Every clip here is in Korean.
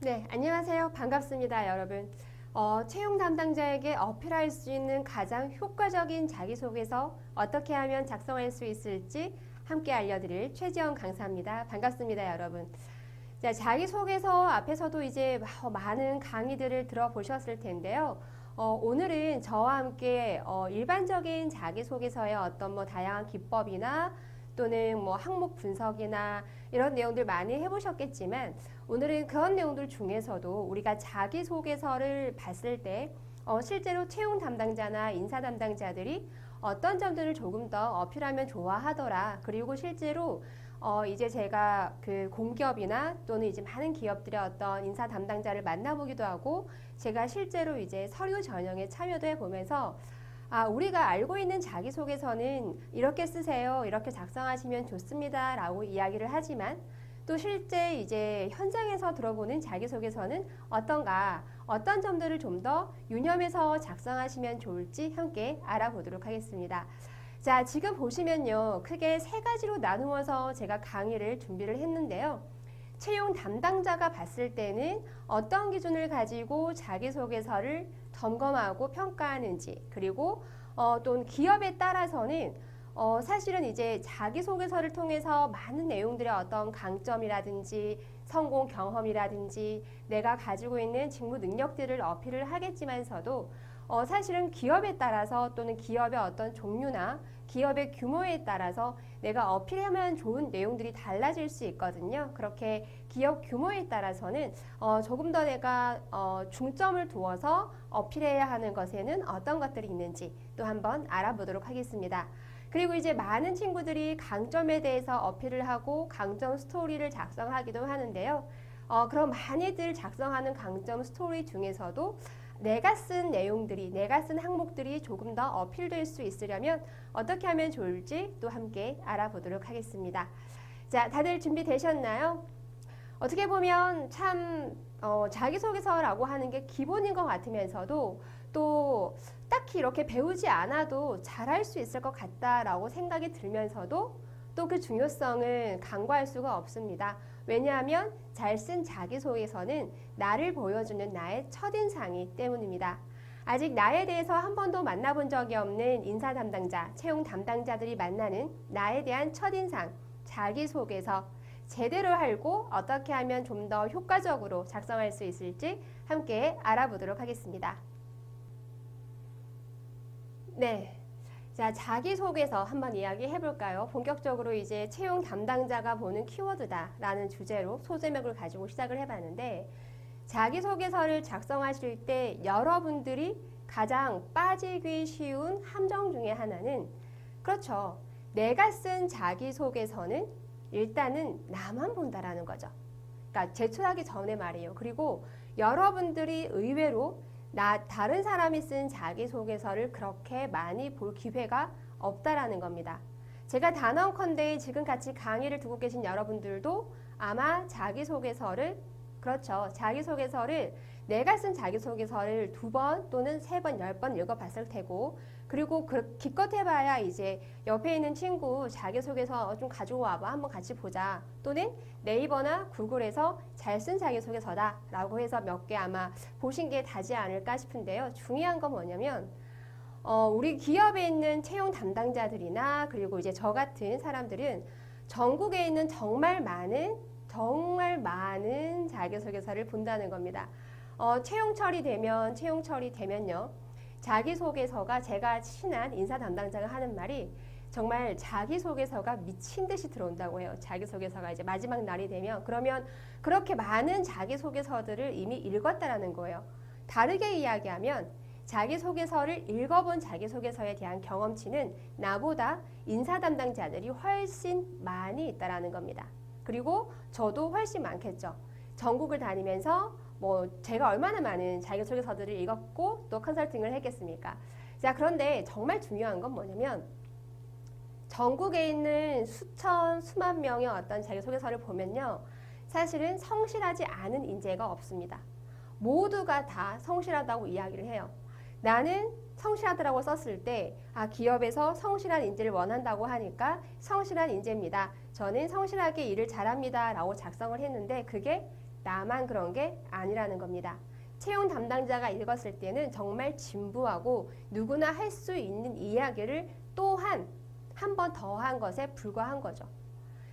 네, 안녕하세요. 반갑습니다, 여러분. 채용 담당자에게 어필할 수 있는 가장 효과적인 자기소개서 어떻게 하면 작성할 수 있을지 함께 알려드릴 최지연 강사입니다. 반갑습니다, 여러분. 자, 자기소개서 앞에서도 이제 많은 강의들을 들어보셨을 텐데요. 오늘은 저와 함께 일반적인 자기소개서의 어떤 다양한 기법이나 또는 항목 분석이나 이런 내용들 많이 해보셨겠지만 오늘은 그런 내용들 중에서도 우리가 자기소개서를 봤을 때 실제로 채용 담당자나 인사 담당자들이 어떤 점들을 조금 더 어필하면 좋아하더라. 그리고 실제로 이제 제가 그 공기업이나 또는 이제 많은 기업들의 어떤 인사 담당자를 만나보기도 하고 제가 실제로 이제 서류 전형에 참여도 해보면서 우리가 알고 있는 자기소개서는 이렇게 쓰세요. 이렇게 작성하시면 좋습니다. 라고 이야기를 하지만 또 실제 이제 현장에서 들어보는 자기소개서는 어떤가, 어떤 점들을 좀 더 유념해서 작성하시면 좋을지 함께 알아보도록 하겠습니다. 자, 지금 보시면요. 크게 세 가지로 나누어서 제가 강의를 준비를 했는데요. 채용 담당자가 봤을 때는 어떤 기준을 가지고 자기소개서를 점검하고 평가하는지, 그리고 또 기업에 따라서는 사실은 이제 자기소개서를 통해서 많은 내용들의 어떤 강점이라든지 성공 경험이라든지 내가 가지고 있는 직무 능력들을 어필을 하겠지만서도 사실은 기업에 따라서 또는 기업의 어떤 종류나 기업의 규모에 따라서 내가 어필하면 좋은 내용들이 달라질 수 있거든요. 그렇게 기업 규모에 따라서는 조금 더 내가 중점을 두어서 어필해야 하는 것에는 어떤 것들이 있는지 또 한번 알아보도록 하겠습니다. 그리고 이제 많은 친구들이 강점에 대해서 어필을 하고 강점 스토리를 작성하기도 하는데요. 그럼 많이들 작성하는 강점 스토리 중에서도 내가 쓴 내용들이, 내가 쓴 항목들이 조금 더 어필될 수 있으려면 어떻게 하면 좋을지 또 함께 알아보도록 하겠습니다. 자, 다들 준비되셨나요? 어떻게 보면 참 자기소개서라고 하는 게 기본인 것 같으면서도 또 딱히 이렇게 배우지 않아도 잘할 수 있을 것 같다라고 생각이 들면서도 또 그 중요성을 간과할 수가 없습니다. 왜냐하면 잘 쓴 자기소개서는 나를 보여주는 나의 첫인상이기 때문입니다. 아직 나에 대해서 한 번도 만나본 적이 없는 인사 담당자, 채용 담당자들이 만나는 나에 대한 첫인상, 자기소개서 제대로 알고 어떻게 하면 좀 더 효과적으로 작성할 수 있을지 함께 알아보도록 하겠습니다. 네. 자, 자기소개서 한번 이야기해 볼까요? 본격적으로 이제 채용 담당자가 보는 키워드다 라는 주제로 소제목을 가지고 시작을 해봤는데 자기소개서를 작성하실 때 여러분들이 가장 빠지기 쉬운 함정 중에 하나는 그렇죠. 내가 쓴 자기소개서는 일단은 나만 본다라는 거죠. 그러니까 제출하기 전에 말이에요. 그리고 여러분들이 의외로 다른 사람이 쓴 자기소개서를 그렇게 많이 볼 기회가 없다라는 겁니다. 제가 단언컨대 지금 같이 강의를 듣고 계신 여러분들도 아마 자기소개서를 내가 쓴 자기소개서를 2번 또는 3번, 10번 읽어봤을 테고 그리고 기껏 해봐야 이제 옆에 있는 친구 자기소개서 좀 가지고 와봐 한번 같이 보자 또는 네이버나 구글에서 잘 쓴 자기소개서다 라고 해서 몇 개 아마 보신 게 다지 않을까 싶은데요. 중요한 건 뭐냐면 우리 기업에 있는 채용 담당자들이나 그리고 이제 저 같은 사람들은 전국에 있는 정말 많은 자기소개서를 본다는 겁니다. 채용 처리되면요. 자기소개서가 제가 친한 인사 담당자가 하는 말이 정말 자기소개서가 미친 듯이 들어온다고 해요. 자기소개서가 이제 마지막 날이 되면 그러면 그렇게 많은 자기소개서들을 이미 읽었다라는 거예요. 다르게 이야기하면 자기소개서를 읽어본 자기소개서에 대한 경험치는 나보다 인사 담당자들이 훨씬 많이 있다라는 겁니다. 그리고 저도 훨씬 많겠죠. 전국을 다니면서 제가 얼마나 많은 자기소개서들을 읽었고 또 컨설팅을 했겠습니까? 자, 그런데 정말 중요한 건 뭐냐면 전국에 있는 수만 명의 어떤 자기소개서를 보면요. 사실은 성실하지 않은 인재가 없습니다. 모두가 다 성실하다고 이야기를 해요. 나는 성실하더라고 썼을 때 기업에서 성실한 인재를 원한다고 하니까 성실한 인재입니다. 저는 성실하게 일을 잘합니다. 라고 작성을 했는데 그게 나만 그런 게 아니라는 겁니다. 채용 담당자가 읽었을 때는 정말 진부하고 누구나 할 수 있는 이야기를 또한 한 번 더 한 것에 불과한 거죠.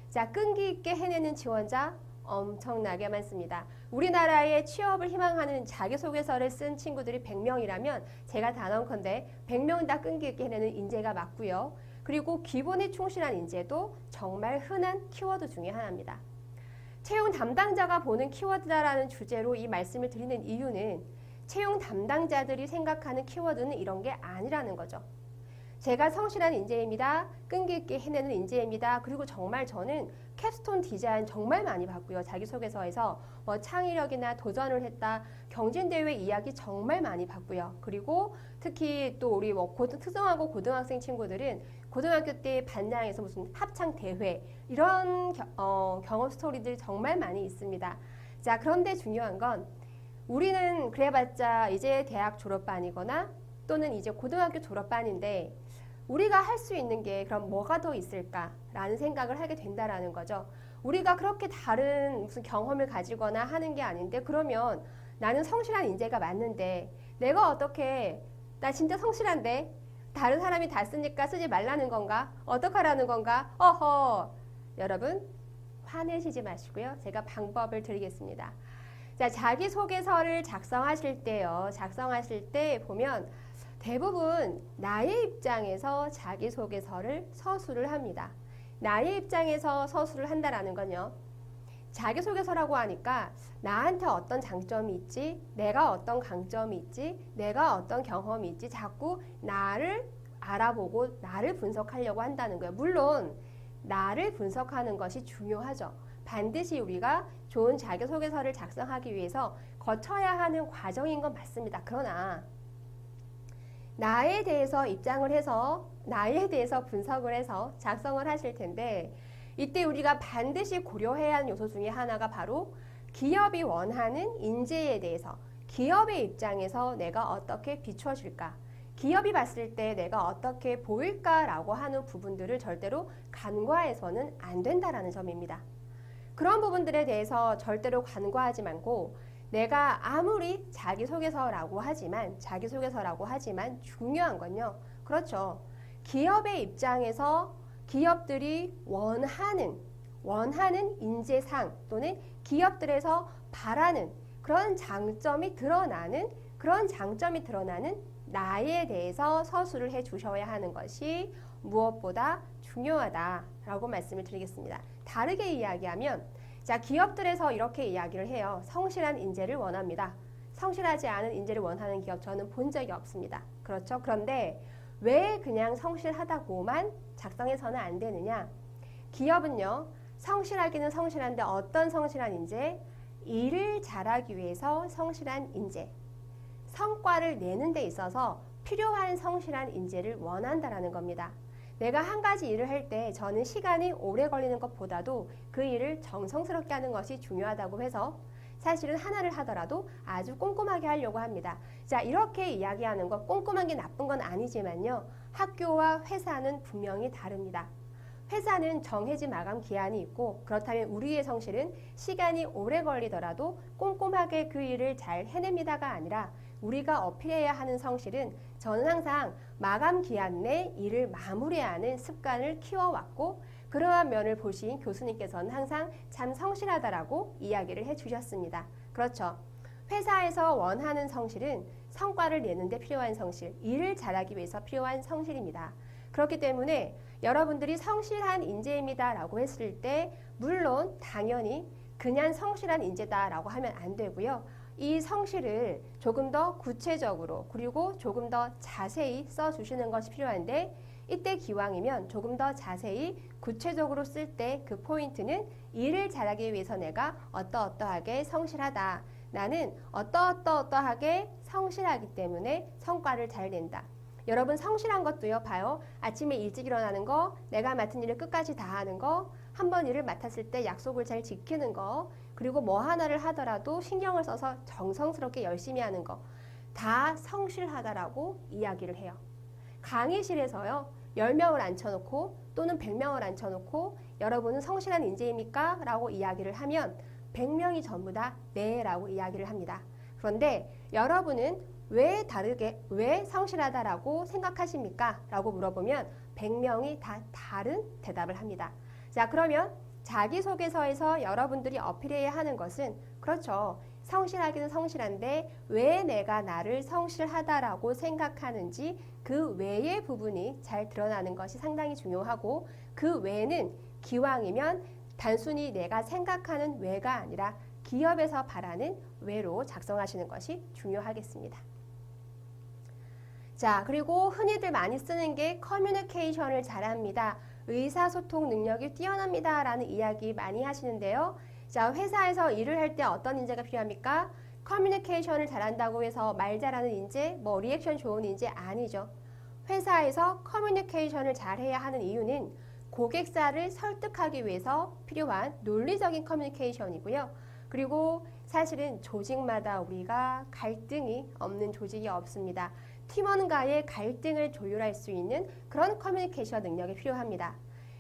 자, 끈기 있게 해내는 지원자 엄청나게 많습니다. 우리나라에 취업을 희망하는 자기소개서를 쓴 친구들이 100명이라면 제가 단언컨대 100명 다 끈기 있게 해내는 인재가 맞고요. 그리고 기본에 충실한 인재도 정말 흔한 키워드 중에 하나입니다. 채용 담당자가 보는 키워드다라는 주제로 이 말씀을 드리는 이유는 채용 담당자들이 생각하는 키워드는 이런 게 아니라는 거죠. 제가 성실한 인재입니다. 끈기 있게 해내는 인재입니다. 그리고 정말 저는 캡스톤 디자인 정말 많이 봤고요. 자기소개서에서 뭐 창의력이나 도전을 했다. 경진대회 이야기 정말 많이 봤고요. 그리고 특히 또 우리 뭐 특성화고 고등학생 친구들은 고등학교 때 반장에서 무슨 합창대회 이런 경험 스토리들이 정말 많이 있습니다. 자, 그런데 중요한 건 우리는 그래봤자 이제 대학 졸업반이거나 또는 이제 고등학교 졸업반인데 우리가 할 수 있는 게 그럼 뭐가 더 있을까라는 생각을 하게 된다라는 거죠. 우리가 그렇게 다른 무슨 경험을 가지거나 하는 게 아닌데 그러면 나는 성실한 인재가 맞는데 내가 어떻게 나 진짜 성실한데 다른 사람이 다 쓰니까 쓰지 말라는 건가? 어떡하라는 건가? 어허! 여러분 화내시지 마시고요. 제가 방법을 드리겠습니다. 자, 자기소개서를 작성하실 때요. 작성하실 때 보면 대부분 나의 입장에서 자기소개서를 서술을 합니다. 나의 입장에서 서술을 한다라는 건요. 자기소개서라고 하니까 나한테 어떤 장점이 있지, 내가 어떤 강점이 있지, 내가 어떤 경험이 있지 자꾸 나를 알아보고 나를 분석하려고 한다는 거예요. 물론 나를 분석하는 것이 중요하죠. 반드시 우리가 좋은 자기소개서를 작성하기 위해서 거쳐야 하는 과정인 건 맞습니다. 그러나 나에 대해서 입장을 해서 나에 대해서 분석을 해서 작성을 하실 텐데 이때 우리가 반드시 고려해야 하는 요소 중에 하나가 바로 기업이 원하는 인재에 대해서 기업의 입장에서 내가 어떻게 비춰질까 기업이 봤을 때 내가 어떻게 보일까라고 하는 부분들을 절대로 간과해서는 안 된다라는 점입니다. 그런 부분들에 대해서 절대로 간과하지 말고 내가 아무리 자기소개서라고 하지만 중요한 건요. 그렇죠. 기업의 입장에서 기업들이 원하는 인재상 또는 기업들에서 바라는 그런 장점이 드러나는 나에 대해서 서술을 해 주셔야 하는 것이 무엇보다 중요하다라고 말씀을 드리겠습니다. 다르게 이야기하면 자, 기업들에서 이렇게 이야기를 해요. 성실한 인재를 원합니다. 성실하지 않은 인재를 원하는 기업 저는 본 적이 없습니다. 그렇죠? 그런데 왜 그냥 성실하다고만 작성해서는 안 되느냐? 기업은요. 성실하기는 성실한데 어떤 성실한 인재? 일을 잘하기 위해서 성실한 인재. 성과를 내는 데 있어서 필요한 성실한 인재를 원한다라는 겁니다. 내가 한 가지 일을 할 때 저는 시간이 오래 걸리는 것보다도 그 일을 정성스럽게 하는 것이 중요하다고 해서 사실은 하나를 하더라도 아주 꼼꼼하게 하려고 합니다. 자, 이렇게 이야기하는 것 꼼꼼한 게 나쁜 건 아니지만요. 학교와 회사는 분명히 다릅니다. 회사는 정해진 마감 기한이 있고 그렇다면 우리의 성실은 시간이 오래 걸리더라도 꼼꼼하게 그 일을 잘 해냅니다가 아니라 우리가 어필해야 하는 성실은 저는 항상 마감 기한 내 일을 마무리하는 습관을 키워왔고 그러한 면을 보신 교수님께서는 항상 참 성실하다라고 이야기를 해주셨습니다. 그렇죠. 회사에서 원하는 성실은 성과를 내는 데 필요한 성실, 일을 잘하기 위해서 필요한 성실입니다. 그렇기 때문에 여러분들이 성실한 인재입니다 라고 했을 때 물론 당연히 그냥 성실한 인재다라고 하면 안 되고요. 이 성실을 조금 더 구체적으로 그리고 조금 더 자세히 써주시는 것이 필요한데 이때 기왕이면 조금 더 자세히 구체적으로 쓸 때 그 포인트는 일을 잘하기 위해서 내가 어떠어떠하게 성실하다. 나는 어떠어떠하게 성실하기 때문에 성과를 잘 낸다. 여러분 성실한 것도요. 봐요. 아침에 일찍 일어나는 거, 내가 맡은 일을 끝까지 다 하는 거, 한 번 일을 맡았을 때 약속을 잘 지키는 거, 그리고 뭐 하나를 하더라도 신경을 써서 정성스럽게 열심히 하는 거 다 성실하다라고 이야기를 해요. 강의실에서요. 10명을 앉혀놓고 또는 100명을 앉혀놓고 여러분은 성실한 인재입니까? 라고 이야기를 하면 100명이 전부 다 네라고 이야기를 합니다. 그런데 여러분은 왜 다르게, 왜 성실하다라고 생각하십니까? 라고 물어보면 100명이 다 다른 대답을 합니다. 자, 그러면 자기소개서에서 여러분들이 어필해야 하는 것은 그렇죠. 성실하기는 성실한데 왜 내가 나를 성실하다라고 생각하는지 그 외의 부분이 잘 드러나는 것이 상당히 중요하고 그 외는 기왕이면 단순히 내가 생각하는 외가 아니라 기업에서 바라는 외로 작성하시는 것이 중요하겠습니다. 자, 그리고 흔히들 많이 쓰는 게 커뮤니케이션을 잘합니다. 의사소통 능력이 뛰어납니다. 라는 이야기 많이 하시는데요. 자, 회사에서 일을 할 때 어떤 인재가 필요합니까? 커뮤니케이션을 잘한다고 해서 말 잘하는 인재, 뭐 리액션 좋은 인재 아니죠. 회사에서 커뮤니케이션을 잘해야 하는 이유는 고객사를 설득하기 위해서 필요한 논리적인 커뮤니케이션이고요. 그리고 사실은 조직마다 우리가 갈등이 없는 조직이 없습니다. 팀원과의 갈등을 조율할 수 있는 그런 커뮤니케이션 능력이 필요합니다.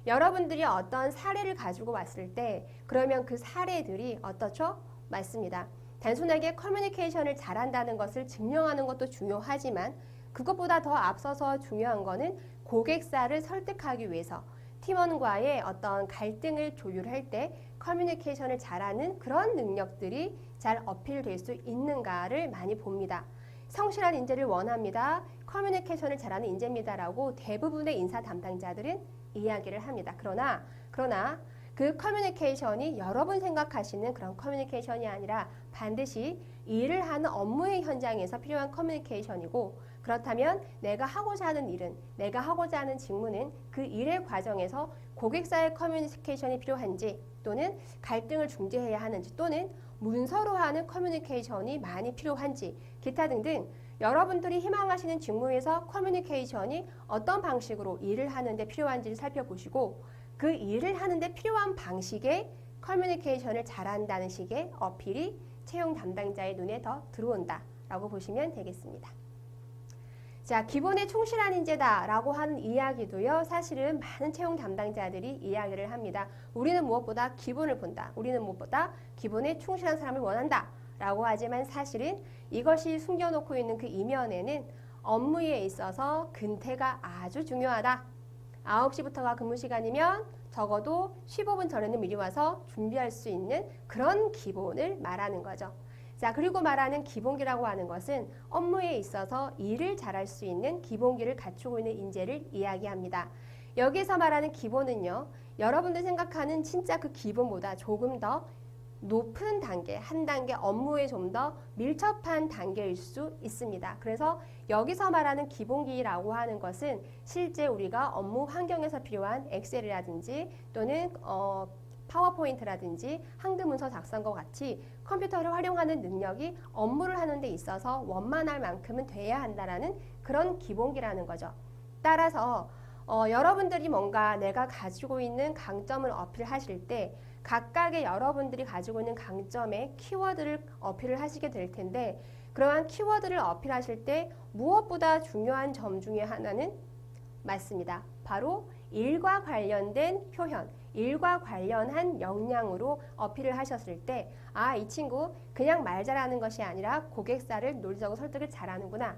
여러분들이 어떤 사례를 가지고 왔을 때 그러면 그 사례들이 어떻죠? 맞습니다. 단순하게 커뮤니케이션을 잘한다는 것을 증명하는 것도 중요하지만 그것보다 더 앞서서 중요한 거는 고객사를 설득하기 위해서 팀원과의 어떤 갈등을 조율할 때 커뮤니케이션을 잘하는 그런 능력들이 잘 어필될 수 있는가를 많이 봅니다. 성실한 인재를 원합니다. 커뮤니케이션을 잘하는 인재입니다라고 대부분의 인사 담당자들은 이야기를 합니다. 그러나 그 커뮤니케이션이 여러분 생각하시는 그런 커뮤니케이션이 아니라 반드시 일을 하는 업무의 현장에서 필요한 커뮤니케이션이고 그렇다면 내가 하고자 하는 일은 내가 하고자 하는 직무는 그 일의 과정에서 고객사의 커뮤니케이션이 필요한지 또는 갈등을 중재해야 하는지 또는 문서로 하는 커뮤니케이션이 많이 필요한지 기타 등등 여러분들이 희망하시는 직무에서 커뮤니케이션이 어떤 방식으로 일을 하는데 필요한지를 살펴보시고 그 일을 하는데 필요한 방식의 커뮤니케이션을 잘한다는 식의 어필이 채용 담당자의 눈에 더 들어온다라고 보시면 되겠습니다. 자, 기본에 충실한 인재다라고 하는 이야기도요. 사실은 많은 채용 담당자들이 이야기를 합니다. 우리는 무엇보다 기본을 본다. 우리는 무엇보다 기본에 충실한 사람을 원한다. 라고 하지만 사실은 이것이 숨겨놓고 있는 그 이면에는 업무에 있어서 근태가 아주 중요하다. 9시부터가 근무 시간이면 적어도 15분 전에는 미리 와서 준비할 수 있는 그런 기본을 말하는 거죠. 자, 그리고 말하는 기본기라고 하는 것은 업무에 있어서 일을 잘할 수 있는 기본기를 갖추고 있는 인재를 이야기합니다. 여기서 말하는 기본은요, 여러분들 생각하는 진짜 그 기본보다 조금 더 높은 단계, 한 단계 업무에 좀 더 밀접한 단계일 수 있습니다. 그래서 여기서 말하는 기본기라고 하는 것은 실제 우리가 업무 환경에서 필요한 엑셀이라든지 또는 파워포인트라든지 한글문서 작성과 같이 컴퓨터를 활용하는 능력이 업무를 하는 데 있어서 원만할 만큼은 돼야 한다라는 그런 기본기라는 거죠. 따라서 여러분들이 뭔가 내가 가지고 있는 강점을 어필하실 때 각각의 여러분들이 가지고 있는 강점의 키워드를 어필을 하시게 될 텐데 그러한 키워드를 어필하실 때 무엇보다 중요한 점 중에 하나는 맞습니다. 바로 일과 관련된 표현, 일과 관련한 역량으로 어필을 하셨을 때 이 친구 그냥 말 잘하는 것이 아니라 고객사를 논리적으로 설득을 잘하는구나.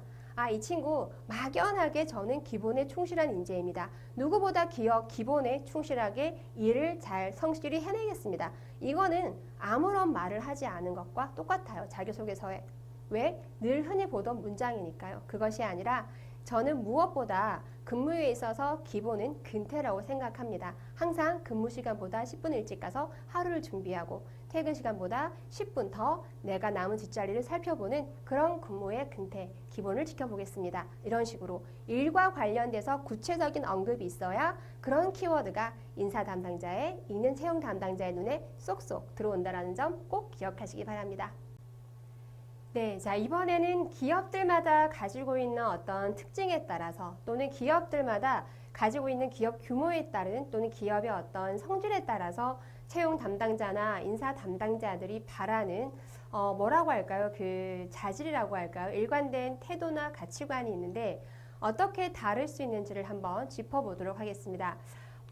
이 친구 막연하게 저는 기본에 충실한 인재입니다. 누구보다 기본에 충실하게 일을 잘 성실히 해내겠습니다. 이거는 아무런 말을 하지 않은 것과 똑같아요. 자기소개서에. 왜? 늘 흔히 보던 문장이니까요. 그것이 아니라 저는 무엇보다 근무에 있어서 기본은 근태라고 생각합니다. 항상 근무 시간보다 10분 일찍 가서 하루를 준비하고 퇴근 시간보다 10분 더 내가 남은 뒷자리를 살펴보는 그런 근무의 근태, 기본을 지켜보겠습니다. 이런 식으로 일과 관련돼서 구체적인 언급이 있어야 그런 키워드가 인사 담당자의, 있는 채용 담당자의 눈에 쏙쏙 들어온다는 점 꼭 기억하시기 바랍니다. 네, 자, 이번에는 기업들마다 가지고 있는 어떤 특징에 따라서 또는 기업들마다 가지고 있는 기업 규모에 따른 또는 기업의 어떤 성질에 따라서 채용 담당자나 인사 담당자들이 바라는 뭐라고 할까요? 그 자질이라고 할까요? 일관된 태도나 가치관이 있는데 어떻게 다를 수 있는지를 한번 짚어보도록 하겠습니다.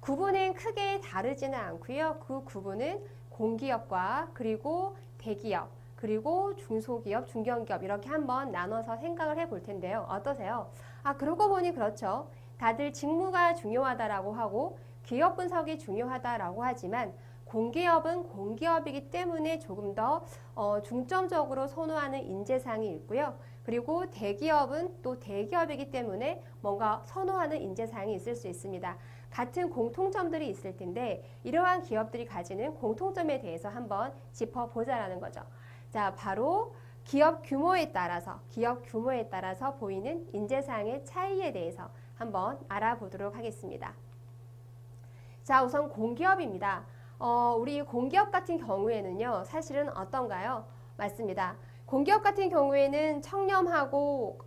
구분은 크게 다르지는 않고요. 그 구분은 공기업과 그리고 대기업, 그리고 중소기업, 중견기업 이렇게 한번 나눠서 생각을 해볼 텐데요. 어떠세요? 그러고 보니 그렇죠. 다들 직무가 중요하다라고 하고 기업 분석이 중요하다라고 하지만 공기업은 공기업이기 때문에 조금 더 중점적으로 선호하는 인재상이 있고요. 그리고 대기업은 또 대기업이기 때문에 뭔가 선호하는 인재상이 있을 수 있습니다. 같은 공통점들이 있을 텐데 이러한 기업들이 가지는 공통점에 대해서 한번 짚어보자라는 거죠. 자, 바로 기업 규모에 따라서 보이는 인재상의 차이에 대해서 한번 알아보도록 하겠습니다. 자, 우선 공기업입니다. 우리 공기업 같은 경우에는요, 사실은 어떤가요? 맞습니다. 공기업 같은 경우에는 청렴하고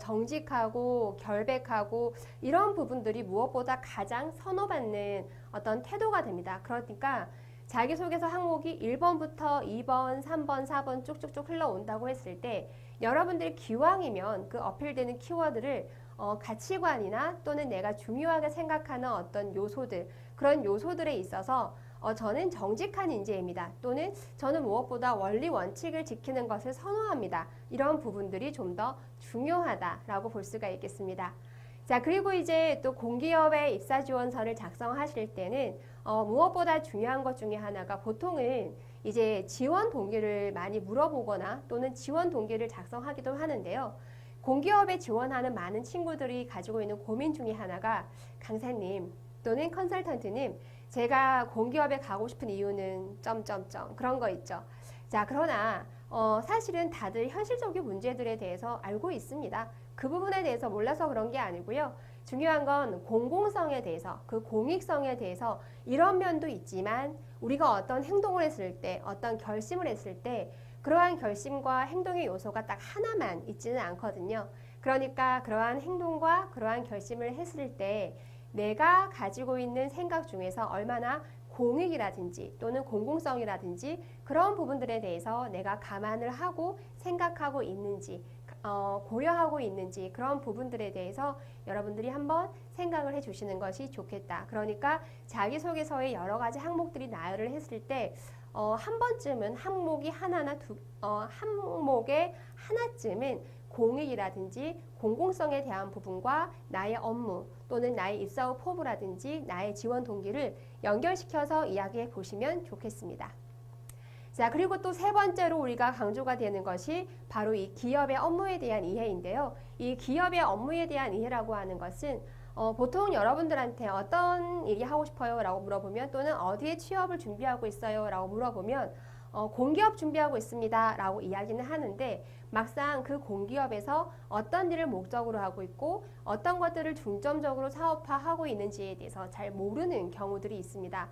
정직하고 결백하고 이런 부분들이 무엇보다 가장 선호받는 어떤 태도가 됩니다. 그러니까 자기소개서 항목이 1번부터 2번, 3번, 4번 쭉쭉쭉 흘러온다고 했을 때 여러분들이 기왕이면 그 어필되는 키워드를 가치관이나 또는 내가 중요하게 생각하는 어떤 요소들, 그런 요소들에 있어서 저는 정직한 인재입니다. 또는 저는 무엇보다 원리 원칙을 지키는 것을 선호합니다. 이런 부분들이 좀 더 중요하다라고 볼 수가 있겠습니다. 자, 그리고 이제 또 공기업의 입사 지원서를 작성하실 때는 무엇보다 중요한 것 중에 하나가 보통은 이제 지원 동기를 많이 물어보거나 또는 지원 동기를 작성하기도 하는데요. 공기업에 지원하는 많은 친구들이 가지고 있는 고민 중에 하나가 강사님 또는 컨설턴트님 제가 공기업에 가고 싶은 이유는 점점점 그런 거 있죠. 자, 그러나 사실은 다들 현실적인 문제들에 대해서 알고 있습니다. 그 부분에 대해서 몰라서 그런 게 아니고요. 중요한 건 공공성에 대해서, 그 공익성에 대해서 이런 면도 있지만 우리가 어떤 행동을 했을 때, 어떤 결심을 했을 때 그러한 결심과 행동의 요소가 딱 하나만 있지는 않거든요. 그러니까 그러한 행동과 그러한 결심을 했을 때 내가 가지고 있는 생각 중에서 얼마나 공익이라든지 또는 공공성이라든지 그런 부분들에 대해서 내가 감안을 하고 생각하고 있는지 고려하고 있는지 그런 부분들에 대해서 여러분들이 한번 생각을 해주시는 것이 좋겠다. 그러니까 자기소개서에 여러 가지 항목들이 나열을 했을 때 한 번쯤은 항목이 항목에 하나쯤은 공익이라든지 공공성에 대한 부분과 나의 업무 또는 나의 입사 후 포부라든지 나의 지원 동기를 연결시켜서 이야기해 보시면 좋겠습니다. 자, 그리고 또 세 번째로 우리가 강조가 되는 것이 바로 이 기업의 업무에 대한 이해인데요. 이 기업의 업무에 대한 이해라고 하는 것은 보통 여러분들한테 어떤 일이 하고 싶어요? 라고 물어보면 또는 어디에 취업을 준비하고 있어요? 라고 물어보면 공기업 준비하고 있습니다. 라고 이야기는 하는데 막상 그 공기업에서 어떤 일을 목적으로 하고 있고 어떤 것들을 중점적으로 사업화하고 있는지에 대해서 잘 모르는 경우들이 있습니다.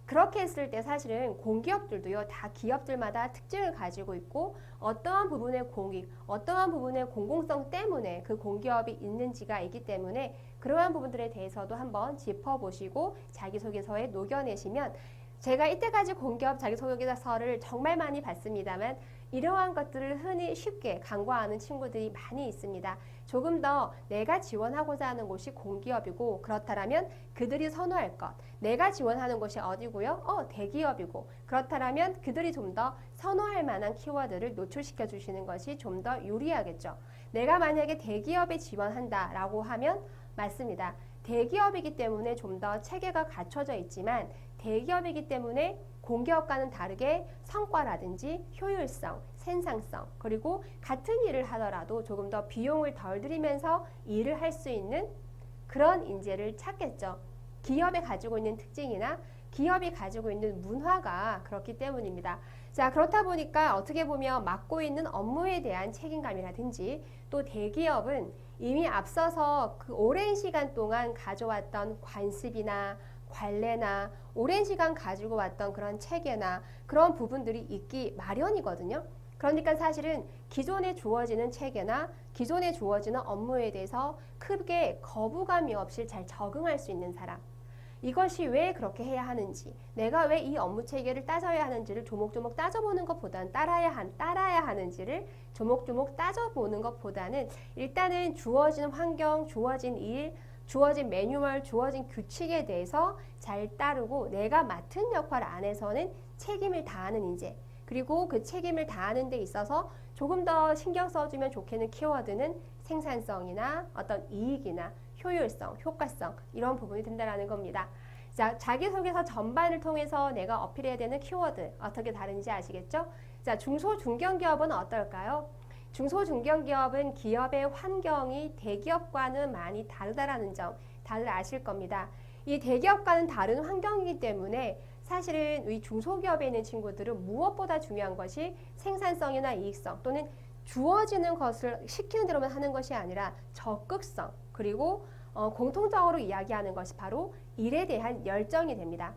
그렇게 했을 때 사실은 공기업들도요, 다 기업들마다 특징을 가지고 있고 어떠한 부분의 공익, 어떠한 부분의 공공성 때문에 그 공기업이 있는지가 있기 때문에 그러한 부분들에 대해서도 한번 짚어보시고 자기소개서에 녹여내시면 제가 이때까지 공기업 자기소개서를 정말 많이 봤습니다만 이러한 것들을 흔히 쉽게 간과하는 친구들이 많이 있습니다. 조금 더 내가 지원하고자 하는 곳이 공기업이고 그렇다면 그들이 선호할 것, 내가 지원하는 곳이 어디고요? 대기업이고 그렇다면 그들이 좀 더 선호할 만한 키워드를 노출시켜 주시는 것이 좀 더 유리하겠죠. 내가 만약에 대기업에 지원한다라고 하면 맞습니다. 대기업이기 때문에 좀 더 체계가 갖춰져 있지만 대기업이기 때문에 공기업과는 다르게 성과라든지 효율성, 생산성, 그리고 같은 일을 하더라도 조금 더 비용을 덜 들이면서 일을 할 수 있는 그런 인재를 찾겠죠. 기업이 가지고 있는 특징이나 기업이 가지고 있는 문화가 그렇기 때문입니다. 자, 그렇다 보니까 어떻게 보면 맡고 있는 업무에 대한 책임감이라든지 또 대기업은 이미 앞서서 그 오랜 시간 동안 가져왔던 관습이나 관례나 오랜 시간 가지고 왔던 그런 체계나 그런 부분들이 있기 마련이거든요. 그러니까 사실은 기존에 주어지는 체계나 기존에 주어지는 업무에 대해서 크게 거부감이 없이 잘 적응할 수 있는 사람, 이것이 왜 그렇게 해야 하는지, 내가 왜 이 업무 체계를 따져야 하는지를 조목조목 따져보는 것보다는 따라야 하는지를 조목조목 따져보는 것보다는 일단은 주어진 환경, 주어진 일, 주어진 매뉴얼, 주어진 규칙에 대해서 잘 따르고 내가 맡은 역할 안에서는 책임을 다하는 인재, 그리고 그 책임을 다하는 데 있어서 조금 더 신경 써주면 좋겠는 키워드는 생산성이나 어떤 이익이나 효율성, 효과성 이런 부분이 된다는 겁니다. 자, 자기소개서 전반을 통해서 내가 어필해야 되는 키워드 어떻게 다른지 아시겠죠? 자, 중소중견기업은 어떨까요? 중소중견기업은 기업의 환경이 대기업과는 많이 다르다라는 점 다들 아실 겁니다. 이 대기업과는 다른 환경이기 때문에 사실은 이 중소기업에 있는 친구들은 무엇보다 중요한 것이 생산성이나 이익성 또는 주어지는 것을 시키는 대로만 하는 것이 아니라 적극성 그리고 공통적으로 이야기하는 것이 바로 일에 대한 열정이 됩니다.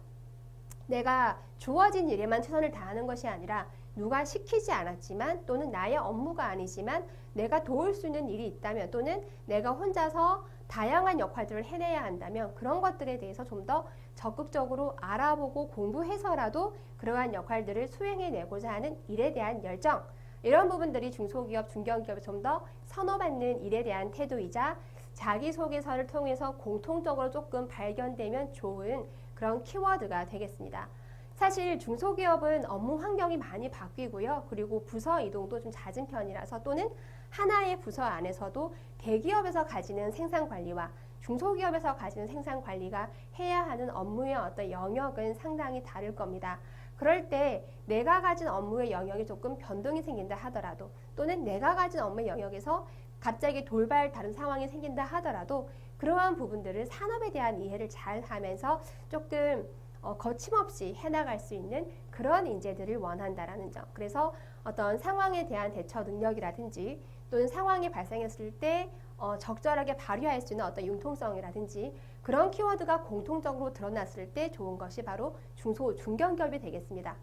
내가 주어진 일에만 최선을 다하는 것이 아니라 누가 시키지 않았지만 또는 나의 업무가 아니지만 내가 도울 수 있는 일이 있다면 또는 내가 혼자서 다양한 역할들을 해내야 한다면 그런 것들에 대해서 좀 더 적극적으로 알아보고 공부해서라도 그러한 역할들을 수행해내고자 하는 일에 대한 열정, 이런 부분들이 중소기업, 중견기업에 좀 더 선호받는 일에 대한 태도이자 자기소개서를 통해서 공통적으로 조금 발견되면 좋은 그런 키워드가 되겠습니다. 사실 중소기업은 업무 환경이 많이 바뀌고요. 그리고 부서 이동도 좀 잦은 편이라서 또는 하나의 부서 안에서도 대기업에서 가지는 생산관리와 중소기업에서 가지는 생산관리가 해야 하는 업무의 어떤 영역은 상당히 다를 겁니다. 그럴 때 내가 가진 업무의 영역이 조금 변동이 생긴다 하더라도 또는 내가 가진 업무의 영역에서 갑자기 돌발 다른 상황이 생긴다 하더라도 그러한 부분들을 산업에 대한 이해를 잘 하면서 조금 거침없이 해나갈 수 있는 그런 인재들을 원한다라는 점. 그래서 어떤 상황에 대한 대처 능력이라든지 또는 상황이 발생했을 때 적절하게 발휘할 수 있는 어떤 융통성이라든지 그런 키워드가 공통적으로 드러났을 때 좋은 것이 바로 중소, 중견기업이 되겠습니다.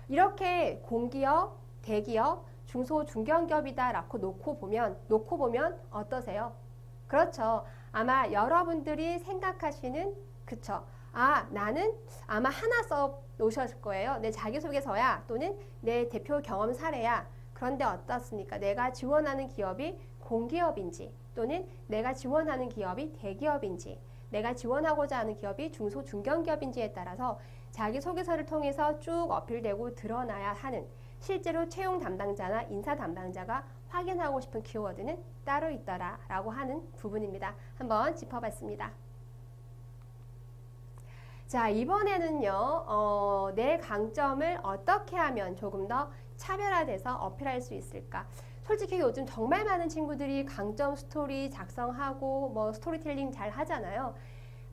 이렇게 공기업, 대기업, 중소, 중견기업이다라고 놓고 보면 어떠세요? 그렇죠. 아마 여러분들이 생각하시는 그쵸. 나는 아마 하나 써 놓으셨을 거예요. 내 자기소개서야 또는 내 대표 경험 사례야. 그런데 어떻습니까? 내가 지원하는 기업이 공기업인지 또는 내가 지원하는 기업이 대기업인지 내가 지원하고자 하는 기업이 중소, 중견기업인지에 따라서 자기소개서를 통해서 쭉 어필되고 드러나야 하는 실제로 채용 담당자나 인사 담당자가 확인하고 싶은 키워드는 따로 있더라라고 하는 부분입니다. 한번 짚어봤습니다. 자, 이번에는요, 내 강점을 어떻게 하면 조금 더 차별화돼서 어필할 수 있을까? 솔직히 요즘 정말 많은 친구들이 강점 스토리 작성하고 뭐 스토리텔링 잘 하잖아요.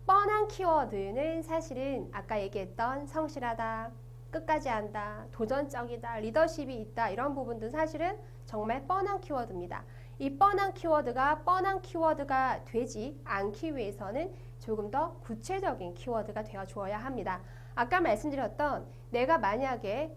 뻔한 키워드는 사실은 아까 얘기했던 성실하다, 끝까지 한다, 도전적이다, 리더십이 있다 이런 부분들 사실은 정말 뻔한 키워드입니다. 이 뻔한 키워드가 되지 않기 위해서는 조금 더 구체적인 키워드가 되어 주어야 합니다. 아까 말씀드렸던 내가 만약에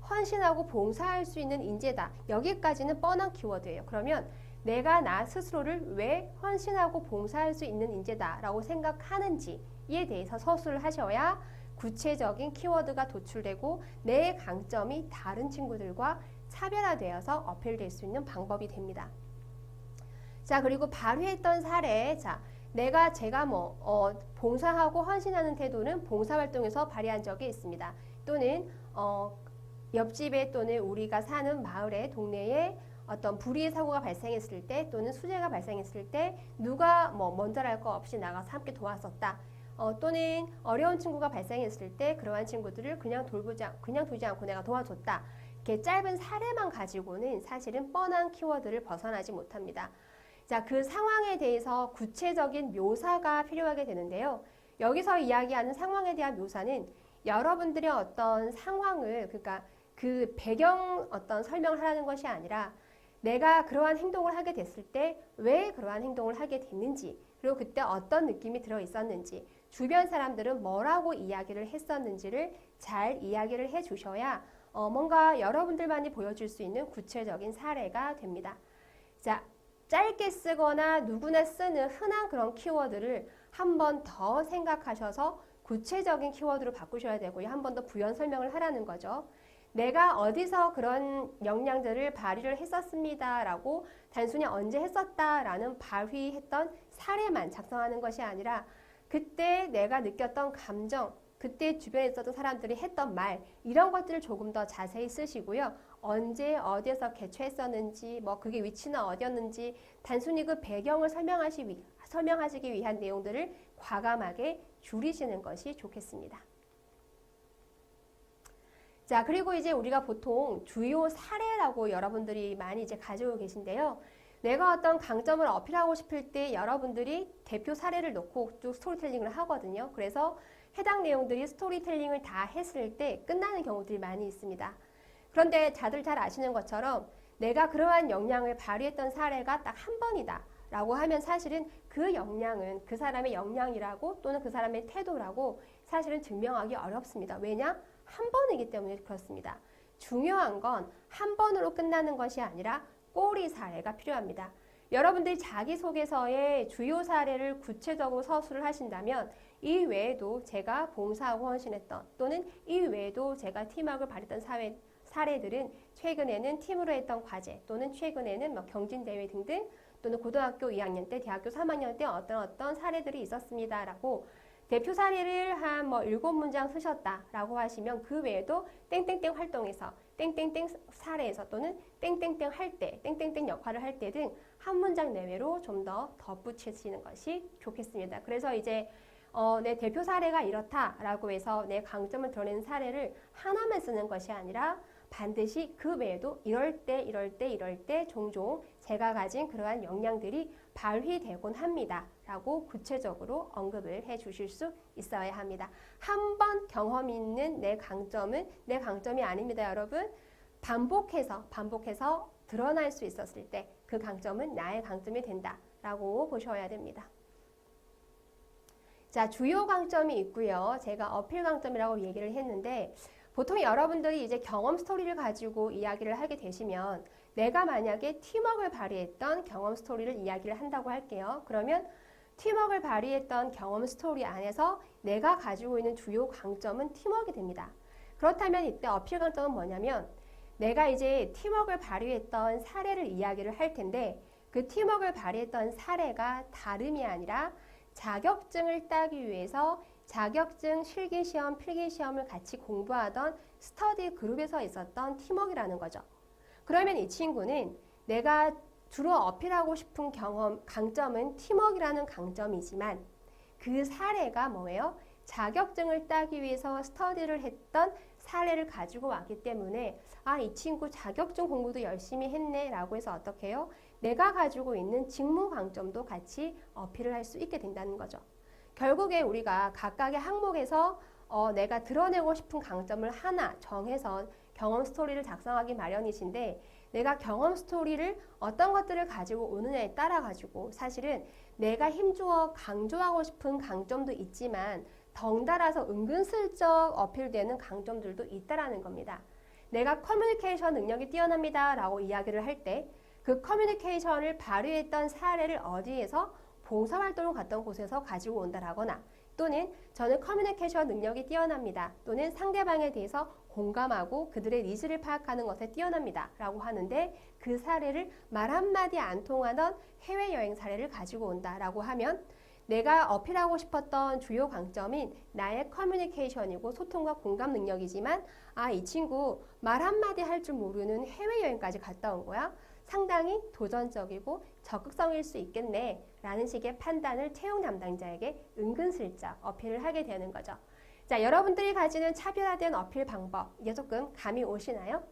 헌신하고 봉사할 수 있는 인재다. 여기까지는 뻔한 키워드예요. 그러면 내가 나 스스로를 왜 헌신하고 봉사할 수 있는 인재다라고 생각하는지에 대해서 서술을 하셔야 구체적인 키워드가 도출되고 내 강점이 다른 친구들과 차별화되어서 어필될 수 있는 방법이 됩니다. 자, 그리고 발휘했던 사례. 자, 제가 봉사하고 헌신하는 태도는 봉사활동에서 발휘한 적이 있습니다. 또는 옆집에 또는 우리가 사는 마을에 동네에 어떤 불의의 사고가 발생했을 때 또는 수재가 발생했을 때 누가 먼저 할 거 없이 나가서 함께 도왔었다. 또는 어려운 친구가 발생했을 때 그러한 친구들을 그냥 두지 않고 내가 도와줬다. 이렇게 짧은 사례만 가지고는 사실은 뻔한 키워드를 벗어나지 못합니다. 자, 그 상황에 대해서 구체적인 묘사가 필요하게 되는데요. 여기서 이야기하는 상황에 대한 묘사는 여러분들의 어떤 상황을, 그러니까 그 배경 어떤 설명을 하라는 것이 아니라 내가 그러한 행동을 하게 됐을 때 왜 그러한 행동을 하게 됐는지, 그리고 그때 어떤 느낌이 들어 있었는지, 주변 사람들은 뭐라고 이야기를 했었는지를 잘 이야기를 해 주셔야 뭔가 여러분들만이 보여줄 수 있는 구체적인 사례가 됩니다. 자, 짧게 쓰거나 누구나 쓰는 흔한 그런 키워드를 한 번 더 생각하셔서 구체적인 키워드로 바꾸셔야 되고요. 한 번 더 부연 설명을 하라는 거죠. 내가 어디서 그런 역량들을 발휘를 했었습니다 라고 단순히 언제 했었다라는 발휘했던 사례만 작성하는 것이 아니라 그때 내가 느꼈던 감정, 그때 주변에 있었던 사람들이 했던 말 이런 것들을 조금 더 자세히 쓰시고요. 언제 어디에서 개최했었는지 뭐 그게 위치는 어디였는지 단순히 그 배경을 설명하시기 위한 내용들을 과감하게 줄이시는 것이 좋겠습니다. 자, 그리고 이제 우리가 보통 주요 사례라고 여러분들이 많이 이제 가지고 계신데요. 내가 어떤 강점을 어필하고 싶을 때 여러분들이 대표 사례를 놓고 쭉 스토리텔링을 하거든요. 그래서 해당 내용들이 스토리텔링을 다 했을 때 끝나는 경우들이 많이 있습니다. 그런데 다들 잘 아시는 것처럼 내가 그러한 역량을 발휘했던 사례가 딱 한 번이다 라고 하면 사실은 그 역량은 그 사람의 역량이라고 또는 그 사람의 태도라고 사실은 증명하기 어렵습니다. 왜냐? 한 번이기 때문에 그렇습니다. 중요한 건 한 번으로 끝나는 것이 아니라 꼬리 사례가 필요합니다. 여러분들이 자기소개서에 주요 사례를 구체적으로 서술을 하신다면 이 외에도 제가 봉사하고 헌신했던 또는 이 외에도 제가 팀워크를 발휘했던 사례들은 최근에는 팀으로 했던 과제 또는 최근에는 뭐 경진대회 등등 또는 고등학교 2학년 때, 대학교 3학년 때 어떤 사례들이 있었습니다라고 대표 사례를 한 뭐 7문장 쓰셨다라고 하시면 그 외에도 땡땡땡 활동에서 땡땡땡 사례에서 또는 땡땡땡 할 때, 땡땡땡 역할을 할 때 등 한 문장 내외로 좀 더 덧붙이시는 것이 좋겠습니다. 그래서 이제 내 대표 사례가 이렇다라고 해서 내 강점을 드러내는 사례를 하나만 쓰는 것이 아니라 반드시 그 외에도 이럴 때 종종 제가 가진 그러한 역량들이 발휘되곤 합니다. 라고 구체적으로 언급을 해 주실 수 있어야 합니다. 한 번 경험 있는 내 강점은 내 강점이 아닙니다, 여러분. 반복해서 드러날 수 있었을 때 그 강점은 나의 강점이 된다. 라고 보셔야 됩니다. 자, 주요 강점이 있고요. 제가 어필 강점이라고 얘기를 했는데 보통 여러분들이 이제 경험 스토리를 가지고 이야기를 하게 되시면 내가 만약에 팀워크를 발휘했던 경험 스토리를 이야기를 한다고 할게요. 그러면 팀워크를 발휘했던 경험 스토리 안에서 내가 가지고 있는 주요 강점은 팀워크가 됩니다. 그렇다면 이때 어필 강점은 뭐냐면 내가 이제 팀워크를 발휘했던 사례를 이야기를 할 텐데 그 팀워크를 발휘했던 사례가 다름이 아니라 자격증을 따기 위해서 자격증 실기시험, 필기시험을 같이 공부하던 스터디 그룹에서 있었던 팀워크라는 거죠. 그러면 이 친구는 내가 주로 어필하고 싶은 강점은 팀워크라는 강점이지만 그 사례가 뭐예요? 자격증을 따기 위해서 스터디를 했던 사례를 가지고 왔기 때문에 이 친구 자격증 공부도 열심히 했네 라고 해서 어떻게 해요? 내가 가지고 있는 직무 강점도 같이 어필을 할 수 있게 된다는 거죠. 결국에 우리가 각각의 항목에서 내가 드러내고 싶은 강점을 하나 정해서 경험 스토리를 작성하기 마련이신데 내가 경험 스토리를 어떤 것들을 가지고 오느냐에 따라 가지고 사실은 내가 힘주어 강조하고 싶은 강점도 있지만 덩달아서 은근슬쩍 어필되는 강점들도 있다라는 겁니다. 내가 커뮤니케이션 능력이 뛰어납니다 라고 이야기를 할 때 그 커뮤니케이션을 발휘했던 사례를 어디에서 봉사활동을 갔던 곳에서 가지고 온다라거나 또는 저는 커뮤니케이션 능력이 뛰어납니다. 또는 상대방에 대해서 공감하고 그들의 니즈를 파악하는 것에 뛰어납니다. 라고 하는데 그 사례를 말 한마디 안 통하던 해외여행 사례를 가지고 온다라고 하면 내가 어필하고 싶었던 주요 강점인 나의 커뮤니케이션이고 소통과 공감 능력이지만 이 친구 말 한마디 할 줄 모르는 해외여행까지 갔다 온 거야. 상당히 도전적이고 적극성일 수 있겠네 라는 식의 판단을 채용 담당자에게 은근슬쩍 어필을 하게 되는 거죠. 자, 여러분들이 가지는 차별화된 어필 방법 이게 조금 감이 오시나요?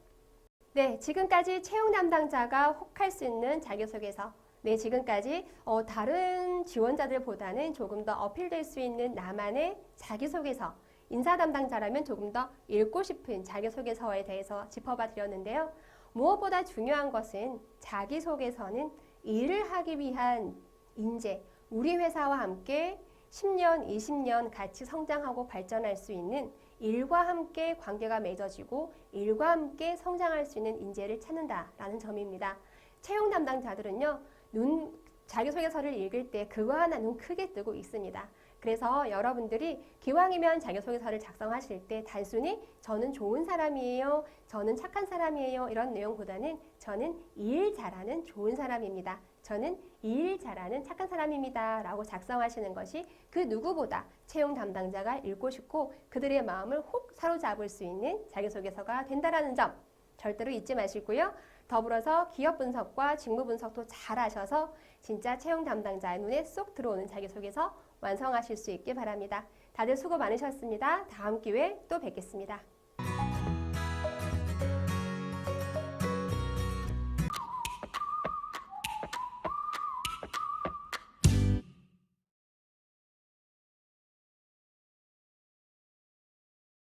네, 지금까지 채용 담당자가 혹할 수 있는 자기소개서 지금까지 다른 지원자들보다는 조금 더 어필될 수 있는 나만의 자기소개서 인사 담당자라면 조금 더 읽고 싶은 자기소개서에 대해서 짚어봐 드렸는데요. 무엇보다 중요한 것은 자기소개서는 일을 하기 위한 인재, 우리 회사와 함께 10년, 20년 같이 성장하고 발전할 수 있는 일과 함께 관계가 맺어지고 일과 함께 성장할 수 있는 인재를 찾는다라는 점입니다. 채용 담당자들은요, 자기소개서를 읽을 때 그거 하나 눈 크게 뜨고 있습니다. 그래서 여러분들이 기왕이면 자기소개서를 작성하실 때 단순히 저는 좋은 사람이에요, 저는 착한 사람이에요 이런 내용보다는 저는 일 잘하는 좋은 사람입니다, 저는 일 잘하는 착한 사람입니다 라고 작성하시는 것이 그 누구보다 채용 담당자가 읽고 싶고 그들의 마음을 혹 사로잡을 수 있는 자기소개서가 된다는 점 절대로 잊지 마시고요. 더불어서 기업 분석과 직무 분석도 잘 하셔서 진짜 채용 담당자의 눈에 쏙 들어오는 자기소개서 완성하실 수 있길 바랍니다. 다들 수고 많으셨습니다. 다음 기회에 또 뵙겠습니다.